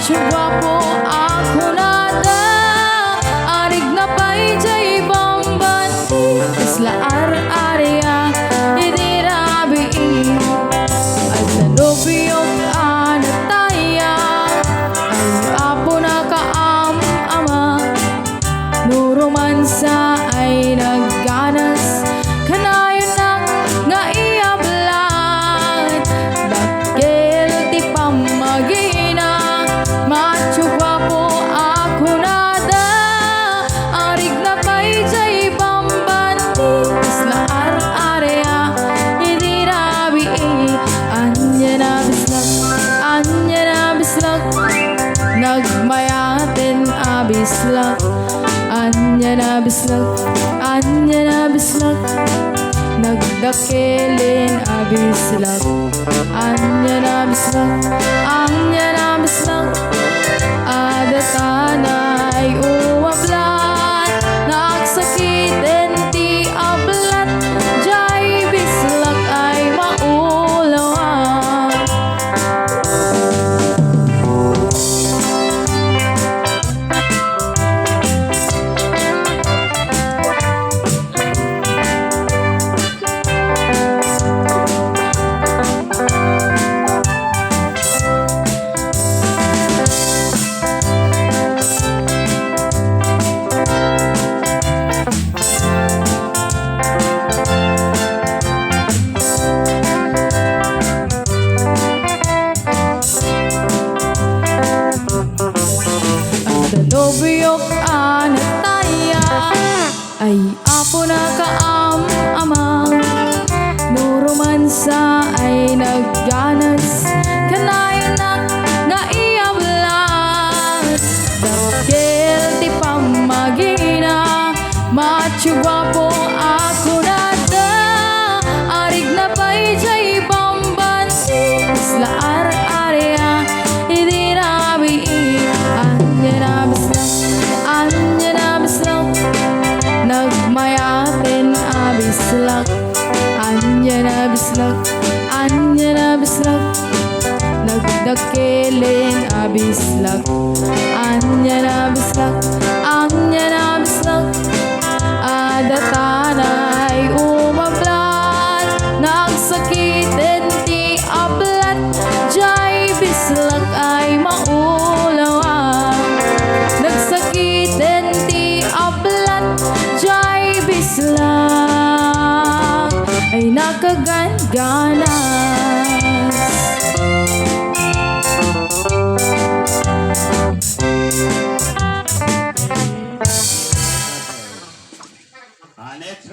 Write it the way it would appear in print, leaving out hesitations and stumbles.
macho gwapo ako nada, arig na pa'y jay bambati, isla ar-aria, idirabi at nanubiyok anataya, ay apo na kaam-ama, nuromansa ay nagganas, kanayon na nga iablat, dakil ti pamagina, macho gwapo ako nada, arig na pa'y jay bambanti, isla ar-area, idirabi anya na bislak, nagmayatin abislak, anya na bislak, nagdakilin abislak, anya na bislak, adatanay uwablat, nagsakitin ti ablat, jay bislak ay maulawan. Nobiyok anataya, ay apo na kaam-ama, nuromansa ay nagganas, kanayon na nga iablat, dakil ti pamagina, macho gwapo ako nada, arig na pa'y jay bambansi, isla ar-area, idirabi anya na bislak, nagmayatin abislak, anya na bislak, nagdakilin abislak, anya na bislak, adatanay umablat, nagsakitin ti ablat, jay bislak ay maulawan, nagsakitin ti ablat, jay bislak ay nakagangana.